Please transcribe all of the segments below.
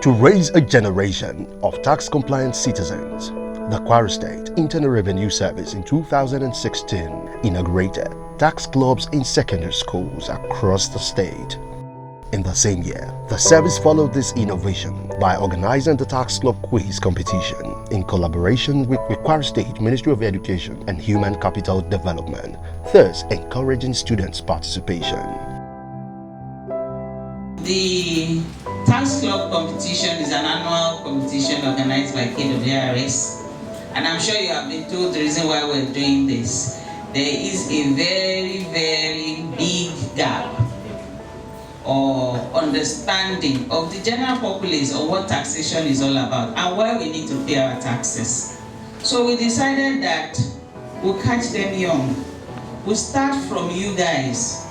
To raise a generation of tax-compliant citizens, the Kwara State Internal Revenue Service in 2016 inaugurated tax clubs in secondary schools across the state. In the same year, the service followed this innovation by organizing the tax club quiz competition in collaboration with Kwara State Ministry of Education and Human Capital Development, thus encouraging students' participation. The tax club competition is an annual competition organized by KW-IRS, and I'm sure you have been told the reason why we're doing this. There is a very, very big gap or understanding of the general populace of what taxation is all about and why we need to pay our taxes. So we decided that we'll catch them young. We'll start from you guys.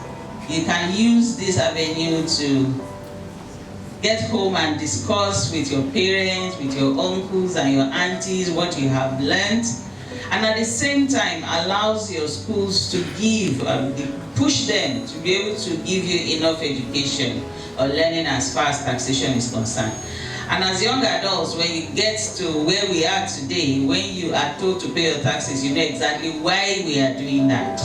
You can use this avenue to get home and discuss with your parents, with your uncles and your aunties what you have learned, and at the same time allows your schools to give, push them to be able to give you enough education or learning as far as taxation is concerned. And as young adults, when you get to where we are today, when you are told to pay your taxes, you know exactly why we are doing that.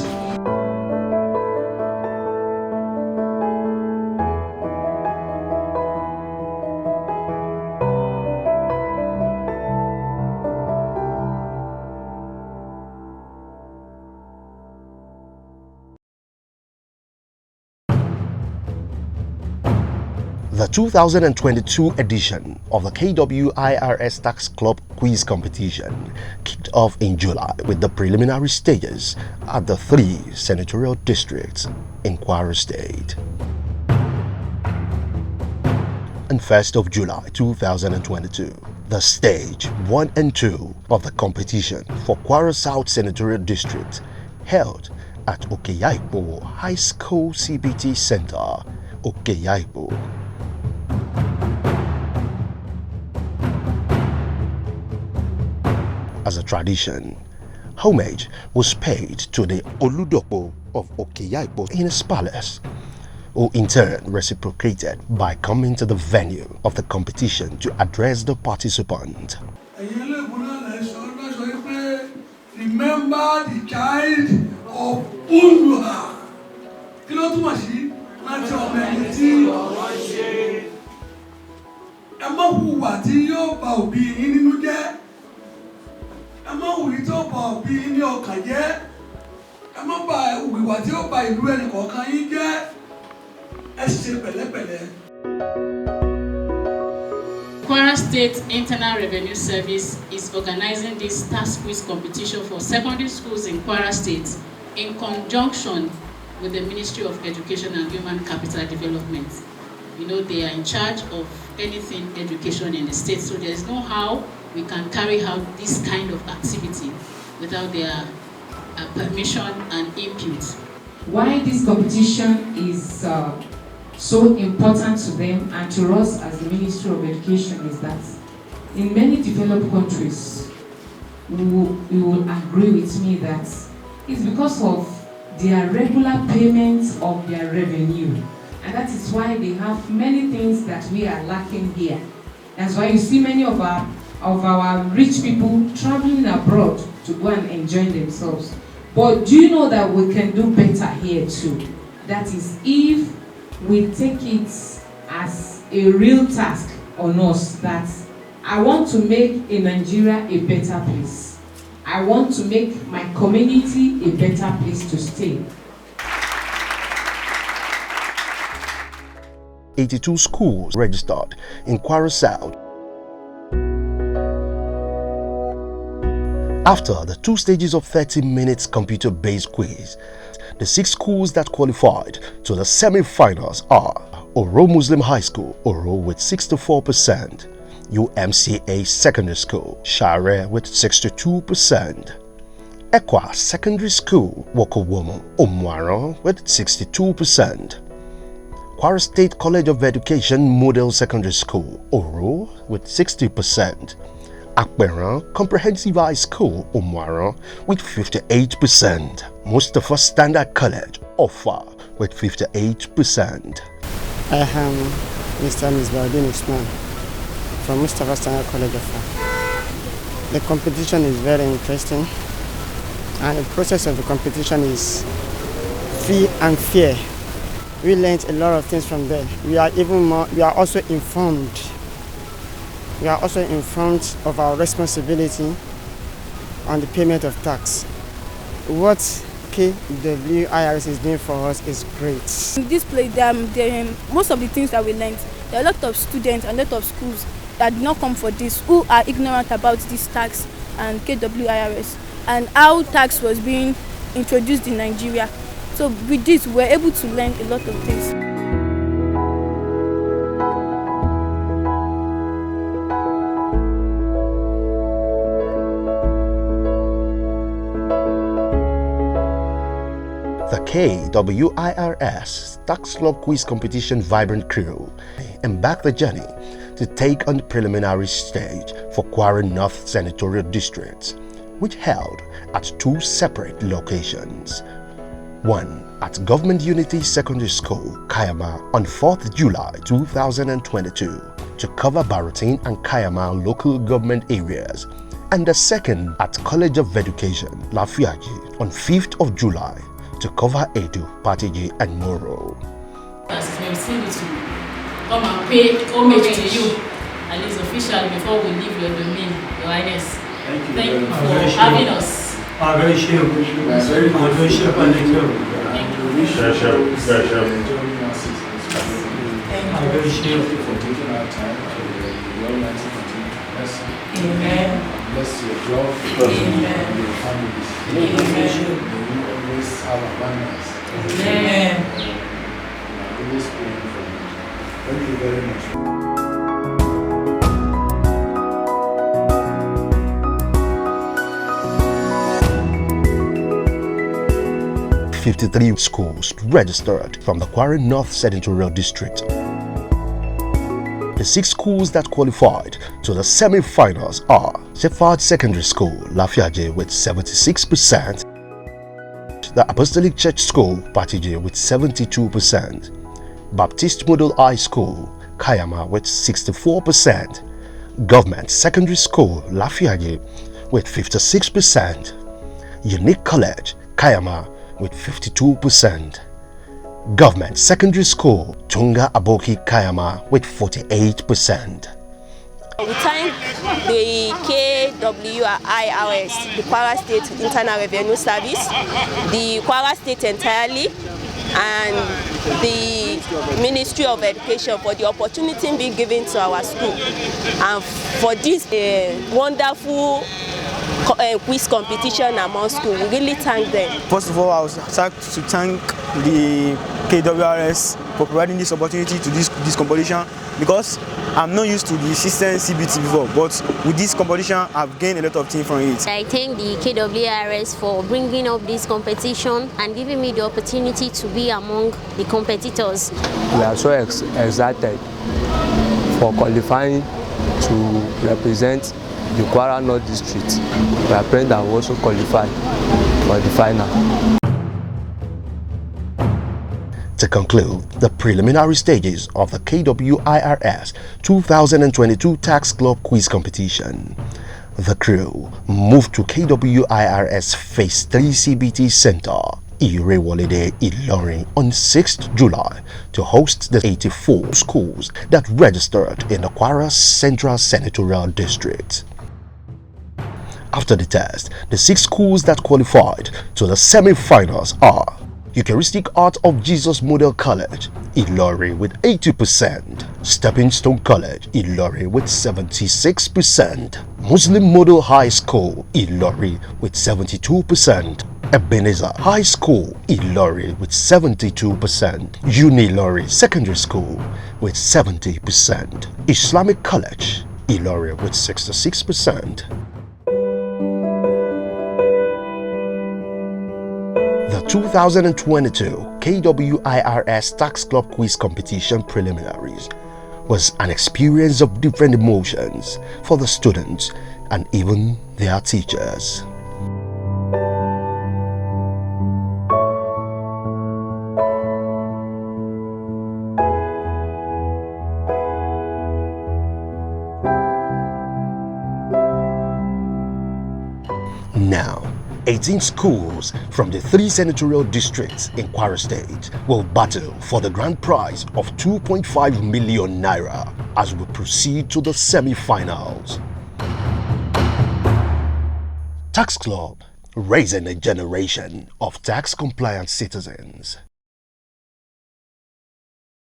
The 2022 edition of the KW-IRS Tax Club Quiz Competition kicked off in July with the preliminary stages at the 3 senatorial districts in Kwara State. On 1st of July 2022, the stage 1 and 2 of the competition for Kwara South Senatorial District held at Okeyaipo High School CBT Center, Okeyaipo. As a tradition, homage was paid to the Oludopo of Okeyaipo in his palace, who in turn reciprocated by coming to the venue of the competition to address the participant. Remember the child of Unruha. Kwara State Internal Revenue Service is organizing this tax quiz competition for secondary schools in Kwara State in conjunction with the Ministry of Education and Human Capital Development. You know, they are in charge of anything education in the state, so there's no how we can carry out this kind of activity without their permission and input. Why this competition is so important to them and to us as the Ministry of Education is that in many developed countries, you will agree with me that it's because of their regular payments of their revenue. And that is why they have many things that we are lacking here. That's why you see many of our rich people traveling abroad to go and enjoy themselves. But do you know that we can do better here too? That is if we take it as a real task on us that I want to make in Nigeria a better place. I want to make my community a better place to stay. 82 schools registered in Kwara South. After the 2 stages of 30 minutes computer-based quiz, the 6 schools that qualified to the semi-finals are Oro Muslim High School, Oro with 64%, UMCA Secondary School, Share with 62%, Ekwa Secondary School, Wokowomo, Omwaro with 62%, Kwara State College of Education Model Secondary School, Oro with 60%, Akberan Comprehensive High School, Omwaro with 58%, Mustafa Standard College, Ofa with 58%. I am Mr. Misbardin Usman. from Mustafa Standard College of Law. The competition is very interesting, and the process of the competition is free and fair. We learned a lot of things from there. We are also informed. We are also informed of our responsibility on the payment of tax. What KW-IRS is doing for us is great. In this place, most of the things that we learned, there are a lot of students and a lot of schools that did not come for this, who are ignorant about this tax and KW-IRS and how tax was being introduced in Nigeria. So with this, we're able to learn a lot of things. The KW-IRS Tax Club Quiz Competition Vibrant Crew embarked the journey to take on the preliminary stage for Kwara North Senatorial District, which held at two separate locations. One at Government Unity Secondary School, Kayama, on 4th July 2022 to cover Baratin and Kayama local government areas, and the second at College of Education, Lafiaji, on 5th of July to cover Edu, Patigi, and Moro. Come and pay homage to you, at least officially, before we leave your domain, Your Highness. Thank you for having us. Very sure. Thank you. For taking our time for the Almighty continue to bless you. Amen. Bless your job. Amen. And your families. Amen. May you always have abundance. Amen. Always praying for you. Thank you very much. 53 schools registered from the Kwara North Senatorial District. The 6 schools that qualified to the semi-finals are Shepherd Secondary School, Lafiaje, with 76%, the Apostolic Church School, Patije, with 72%, Baptist Model High School, Kayama, with 64%, Government Secondary School, Lafiaje, with 56%, Unique College, Kayama, with 52%, Government Secondary School, Tunga Aboki Kayama, with 48%. We thank the KW-IRS, the Kwara State Internal Revenue Service, the Kwara State entirely, and the Ministry of Education for the opportunity being given to our school, and for this wonderful quiz competition among schools. We really thank them. First of all, I would like to thank the KW-IRS for providing this opportunity to this competition, because I'm not used to the system CBT before, but with this competition, I've gained a lot of things from it. I thank the KW-IRS for bringing up this competition and giving me the opportunity to be among the competitors. We are so excited for qualifying to represent the Kwara North District. We are praying that we also qualify for the final. To conclude the preliminary stages of the KW-IRS 2022 Tax Club Quiz Competition, the crew moved to KW-IRS Phase 3 CBT Center, Irewolide, Ilorin, on 6th July to host the 84 schools that registered in the Kwara Central Senatorial District. After the test, the 6 schools that qualified to the semi-finals are Eucharistic Art of Jesus Model College, Ilori, with 80%, Stepping Stone College, Ilori, with 76%, Muslim Model High School, Ilori, with 72%, Ebenezer High School, Ilori, with 72%, Unilori Secondary School, with 70%, Islamic College, Ilori, with 66%. The 2022 KW-IRS Tax Club Quiz Competition Preliminaries was an experience of different emotions for the students and even their teachers. Now, 18 schools from the 3 senatorial districts in Kwara State will battle for the grand prize of 2.5 million naira as we proceed to the semi-finals. Tax Club, raising a generation of tax-compliant citizens.